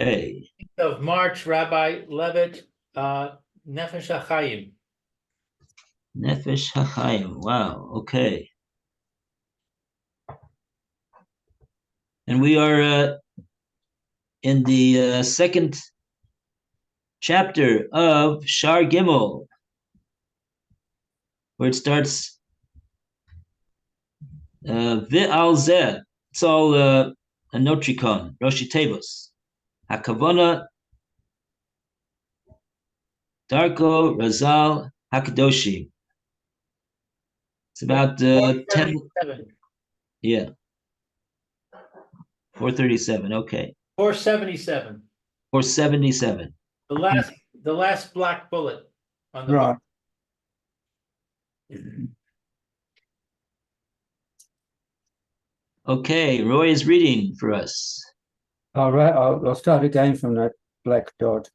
Okay. Of March, Rabbi Levitt, Nefesh Hahaim. Nefesh Hahaim. Wow. Okay. And we are in the second chapter of Shar Gimel, where it starts V'al Zeh. It's all a notricon, Roshi Tevos. Hakavona, Darko, Razal, Hakadoshi. It's about 10. Yeah. 437. Okay. 477. 477. The last black bullet on the Right. Okay, Roy is reading for us. All right, I'll start again from that black dot.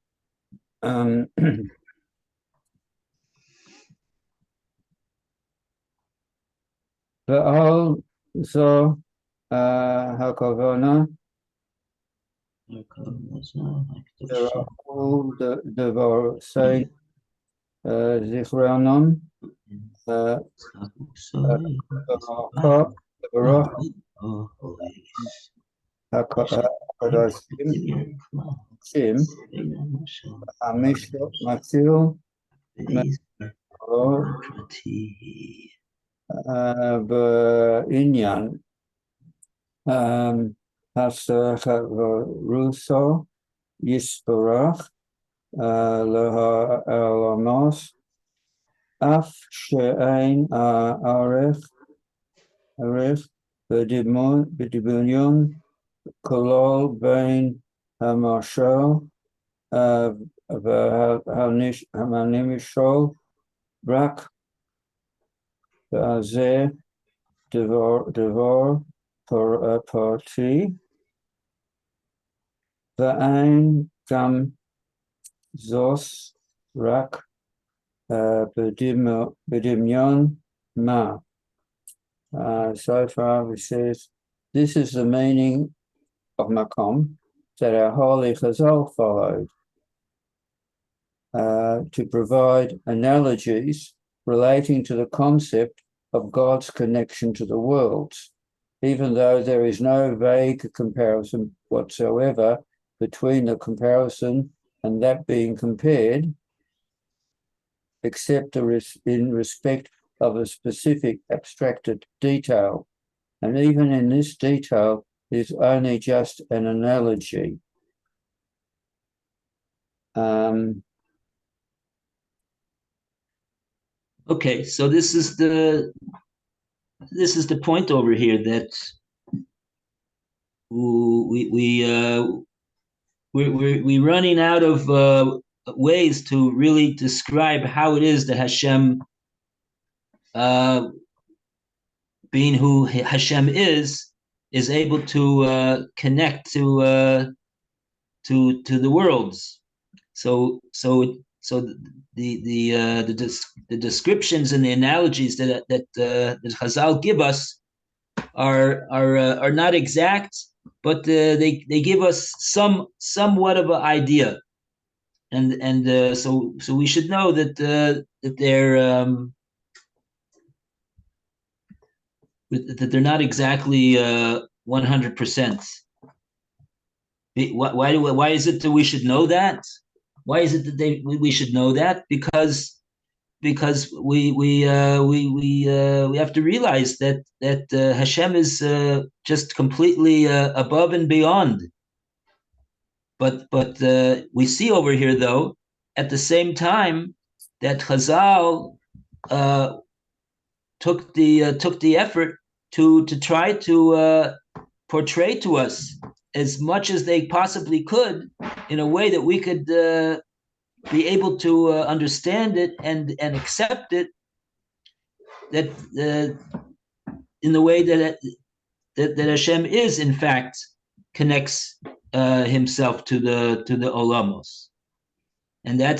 Ve'al zo hakavana all the devar say zichronon Sim Amisho Matil Inyan Russo Yisparach Laha Elamos Af She'ain Arech B'dibunyon Kolol Bein Hamashal V'Hanimishol Brak V'Azeh Devor Parti V'Ain Gam Zos Rak B'dimyon Ma. So far, it says, this is the meaning of Makom that our holy Chazal followed to provide analogies relating to the concept of God's connection to the worlds, even though there is no vague comparison whatsoever between the comparison and that being compared, except in respect of a specific abstracted detail. And even in this detail is only just an analogy. Okay, so this is the point over here that we're running out of ways to really describe how it is that Hashem, being who Hashem is able to connect to the worlds. So the descriptions and the analogies that Chazal give us are not exact, but they give us somewhat of an idea, and so we should know that they're not exactly 100%. Why is it that we should know that? Why is it that we should know that? Because we have to realize that Hashem is just completely above and beyond. But we see over here, though, at the same time that Chazal took the effort to try to portray to us as much as they possibly could in a way that we could be able to understand it and accept it, that in the way that Hashem is, in fact, connects himself to the olamos, and that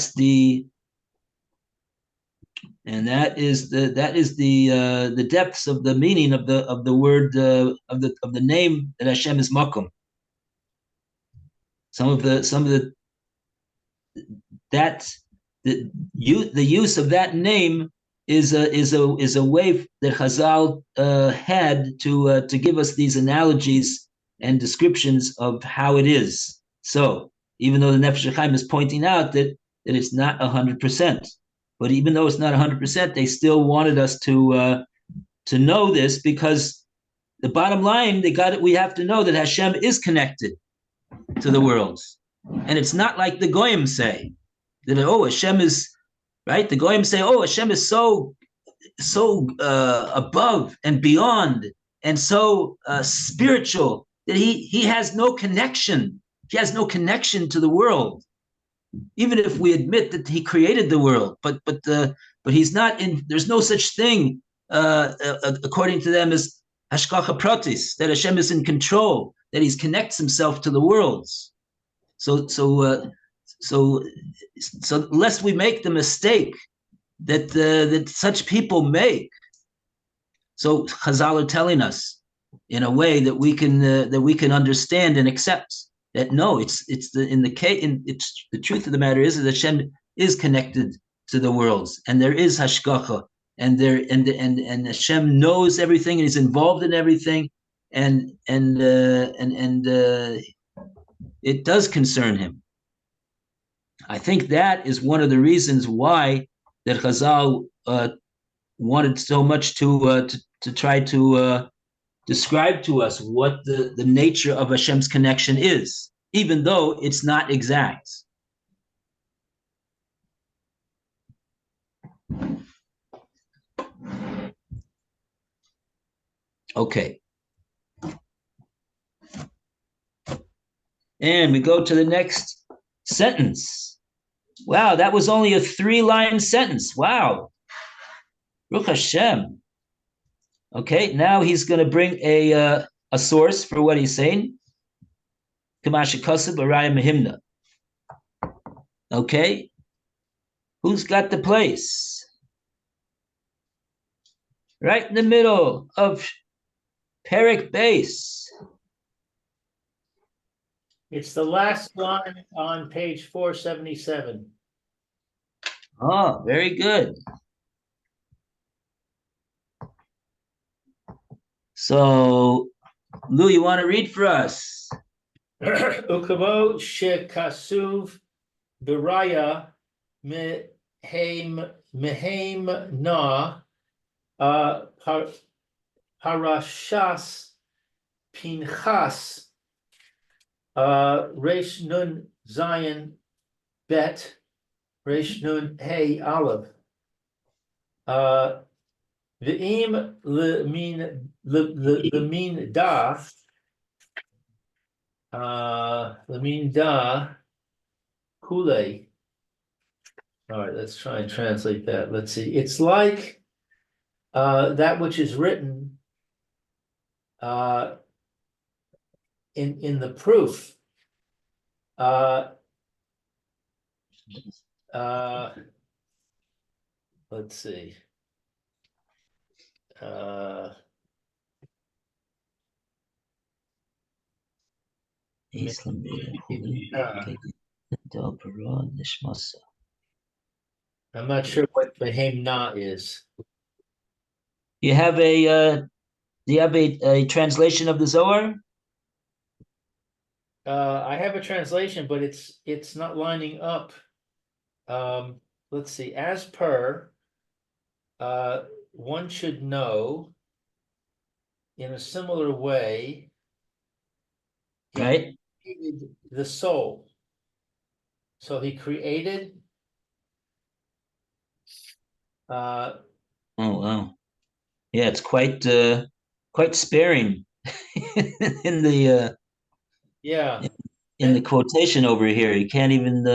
is the depths of the meaning of the word of the name that Hashem is Makom. some of the that the use of that name is a way that Chazal had to give us these analogies and descriptions of how it is. So even though the Nefesh Hahaim is pointing out that it's not 100%, but even though it's not 100%, they still wanted us to know this, because the bottom line, we have to know that Hashem is connected to the worlds, and it's not like the Goyim say that Hashem is right. The Goyim say Hashem is so above and beyond and so spiritual that he has no connection. He has no connection to the world, even if we admit that he created the world. But he's not in. There's no such thing, according to them, as hashgacha pratis, that Hashem is in control, that he connects himself to the worlds. So lest we make the mistake that such people make. So Chazal are telling us in a way that we can understand and accept that no, it's the truth of the matter is that Hashem is connected to the worlds, and there is hashgacha, and Hashem knows everything and is involved in everything, and it does concern him. I think that is one of the reasons why that Chazal wanted so much to try to describe to us what the nature of Hashem's connection is, even though it's not exact. Okay. And we go to the next sentence. Wow, that was only a 3-line sentence. Wow. Baruch Hashem. Okay, now he's going to bring a source for what he's saying. Kamashikasab Araya Mahimna. Okay, who's got the place? Right in the middle of Perek Beis. It's the last line on page 477. Oh, very good. So, Lou, you want to read for us? Ukavo shekasuv biraya mehem na parashas Pinchas Reish Nun Zion Bet Reish Nun Hey Aleph V'im lemin da kule. All right, let's try and translate that. Let's see. It's like that which is written in the proof. Let's see. I'm not sure what Behem Na is. You have do you have a translation of the Zohar? I have a translation, but it's not lining up. Let's see. As per, one should know in a similar way, Right. he created the soul. So he created Oh wow. Yeah, it's quite sparing in the yeah. in the quotation over here. You can't even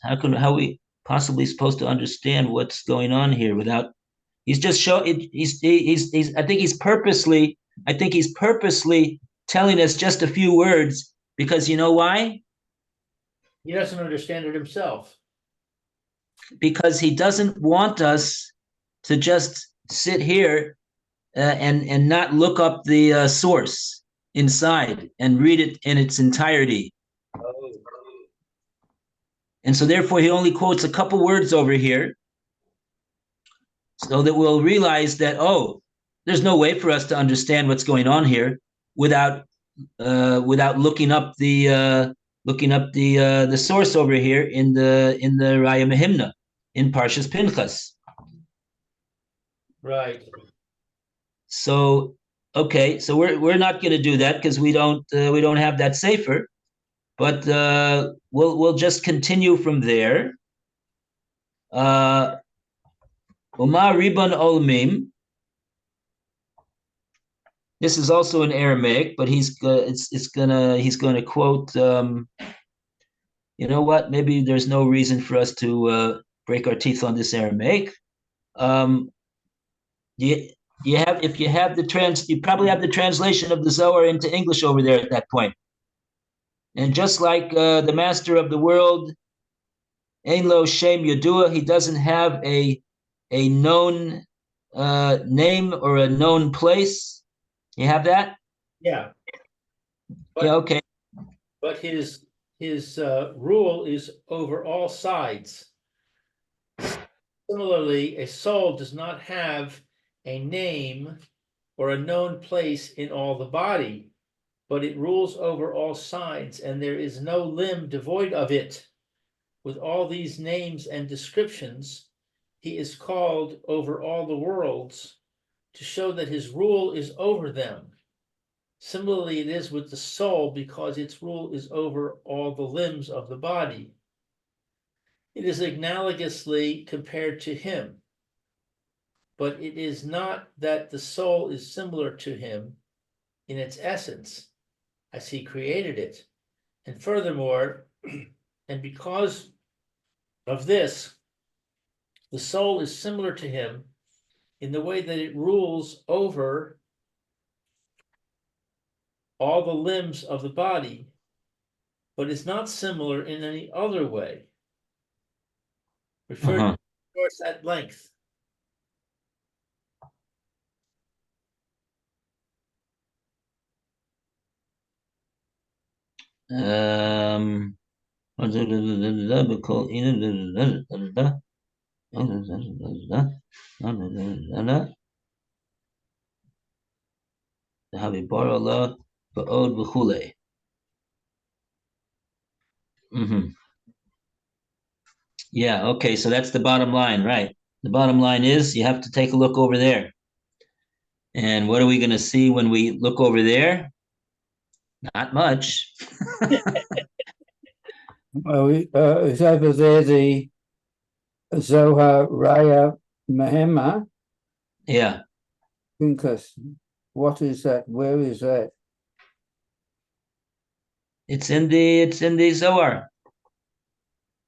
how are we possibly supposed to understand what's going on here without he's just he's I think he's purposely telling us just a few words, because you know why? He doesn't understand it himself. Because he doesn't want us to just sit here and not look up the source inside and read it in its entirety. Oh. And so therefore he only quotes a couple words over here so that we'll realize that, oh, there's no way for us to understand what's going on here without looking up the source over here in the Raya Mehimna in Parshas Pinchas. Right. So okay, so we're not going to do that because we don't have that sefer, but we'll just continue from there. Uma Riban Olmim. This is also in Aramaic, but he's gonna quote. You know what? Maybe there's no reason for us to break our teeth on this Aramaic. You have, if you have you probably have the translation of the Zohar into English over there at that point. And just like the master of the world, Ein Lo Shem Yodua, he doesn't have a known name or a known place. You have that? Yeah. But, yeah, okay. But his rule is over all sides. Similarly, a soul does not have a name or a known place in all the body, but it rules over all sides, and there is no limb devoid of it. With all these names and descriptions, he is called over all the worlds to show that his rule is over them. Similarly, it is with the soul, because its rule is over all the limbs of the body. It is analogously compared to him, but it is not that the soul is similar to him in its essence, as he created it. And furthermore, and because of this, the soul is similar to him in the way that it rules over all the limbs of the body, but is not similar in any other way. Referred to the source at length. Yeah, okay, so that's the bottom line, right? The bottom line is you have to take a look over there. And what are we going to see when we look over there? Not much. Is over there the Zohar Raya Mehema? Yeah. Pinchas. What is that? Where is that? It's in the Zohar.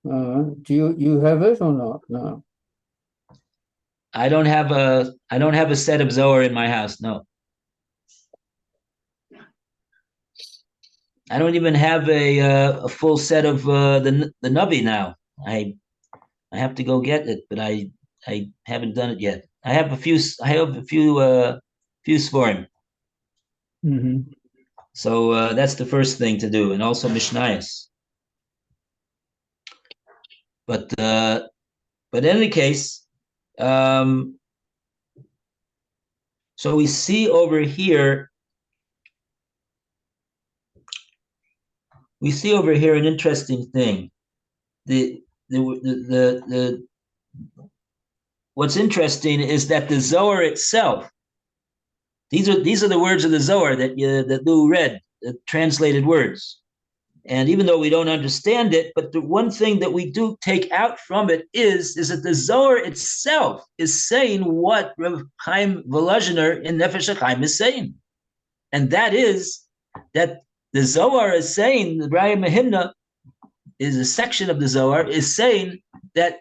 Do you have it or not? No. I don't have a set of Zohar in my house. No. I don't even have a full set of the Navi now. I have to go get it, but I haven't done it yet. I have a few for him. Mm-hmm. So that's the first thing to do, and also Mishnayos. But in any case, so we see over here. We see over here an interesting thing. What's interesting is that the Zohar itself. These are the words of the Zohar that Lou read, the translated words. And even though we don't understand it, but the one thing that we do take out from it is that the Zohar itself is saying what Rav Chaim Volozhiner in Nefesh Hahaim is saying. And that is that the Zohar is saying, the Raya Mehimna is a section of the Zohar, is saying that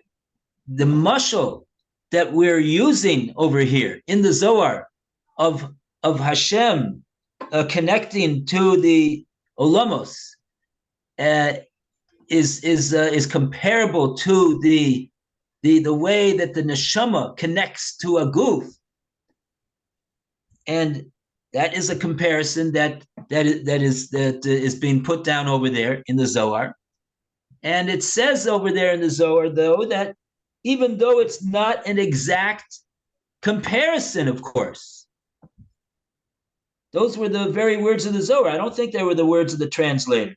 the mashal that we're using over here in the Zohar of Hashem connecting to the Olamos is comparable to the way that the neshama connects to a guf, and that is a comparison that is being put down over there in the Zohar. And it says over there in the Zohar, though, that even though it's not an exact comparison, of course, those were the very words of the Zohar. I don't think they were the words of the translator.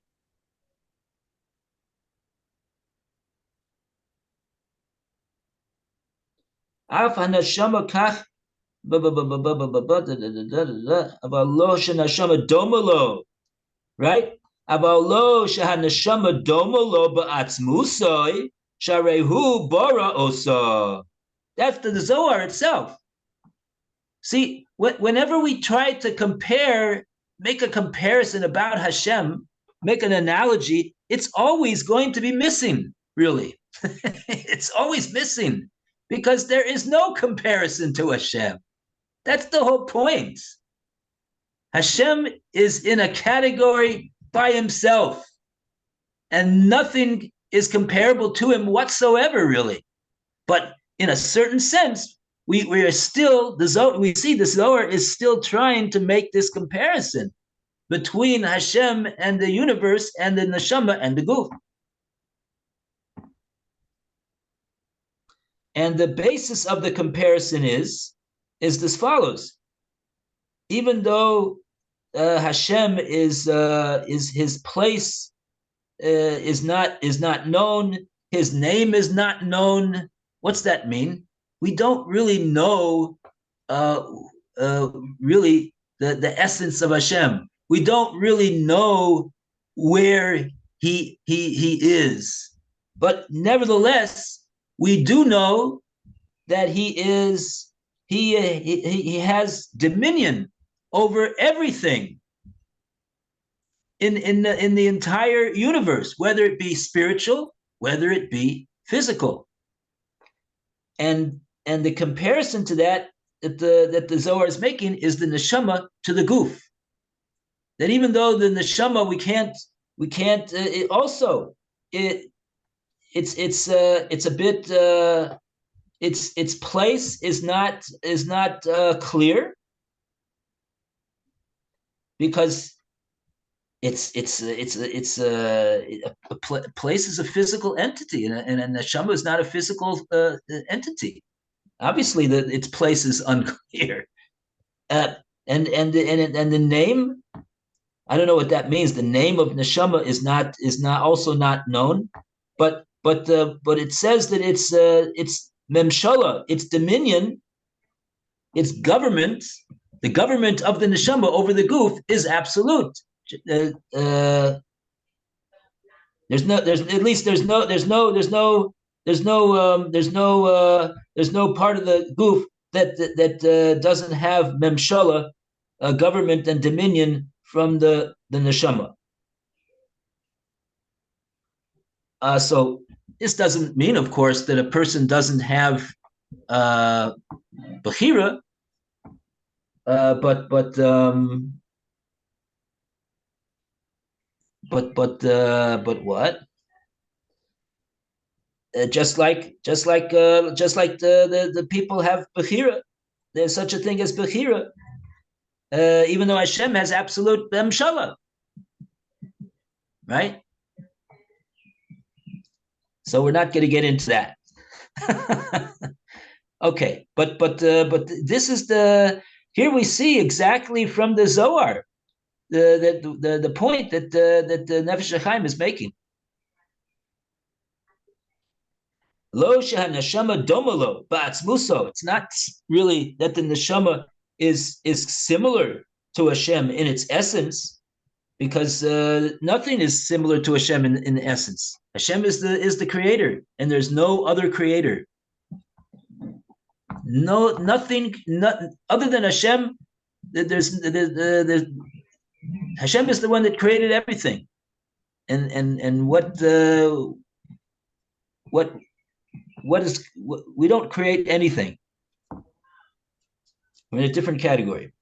Af hanashama kach right? Avalo shahanashama domolo ba'atzmusoi sharehu bara osa. That's the Zohar itself. See, whenever we try to compare, make a comparison about Hashem, make an analogy, it's always going to be missing, really. It's always missing because there is no comparison to Hashem. That's the whole point. Hashem is in a category by himself, and nothing is comparable to him whatsoever, really. But in a certain sense, we are still, we see the Zohar is still trying to make this comparison between Hashem and the universe and the neshama and the guf. And the basis of the comparison is this follows. Even though Hashem is his place is not known, his name is not known. What's that mean? We don't really know really the essence of Hashem. We don't really know where he is, but nevertheless, we do know that he has dominion over everything in the entire universe, whether it be spiritual, whether it be physical. And the comparison to that the Zohar is making is the neshama to the guf. That even though the neshama we can't it also it's a bit its place is not clear, because place is a physical entity, and a neshama is not a physical entity. Obviously, its place is unclear, and the name, I don't know what that means. The name of neshama is not also not known, but it says that it's memshala, its dominion, its government. The government of the neshama over the guf is absolute. There's no part of the guf that doesn't have memshala, government and dominion from the neshama. So this doesn't mean, of course, that a person doesn't have bechira, but what? Just like the people have bechira, there's such a thing as bechira, even though Hashem has absolute memshala, right? So we're not going to get into that. Okay, but this is here we see exactly from the Zohar the point that the Nefesh Hahaim is making. Lo shehaneshama domalo ba'atzmuso. It's not really that the neshama is similar to Hashem in its essence, because nothing is similar to Hashem in essence. Hashem is the creator, and there's no other creator. Nothing other than Hashem. There's Hashem is the one that created everything, and what is we don't create anything. We're in a different category.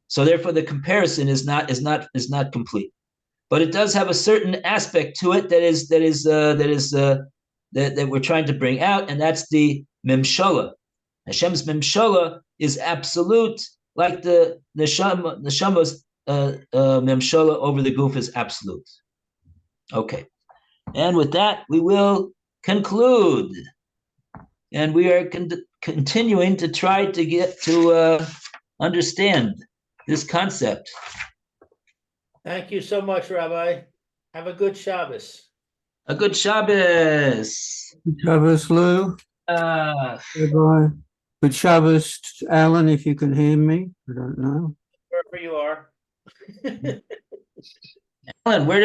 So therefore, the comparison is not complete, but it does have a certain aspect to it that we're trying to bring out, and that's the memshala. Hashem's memshala is absolute, like the neshama's memshala over the guf is absolute. Okay. And with that, we will conclude. And we are continuing to try to get to understand this concept. Thank you so much, Rabbi. Have a good Shabbos. A good Shabbos. Shabbos, Lou. Goodbye. Good Shabbos, Alan, if you can hear me. I don't know. Wherever you are. Alan, where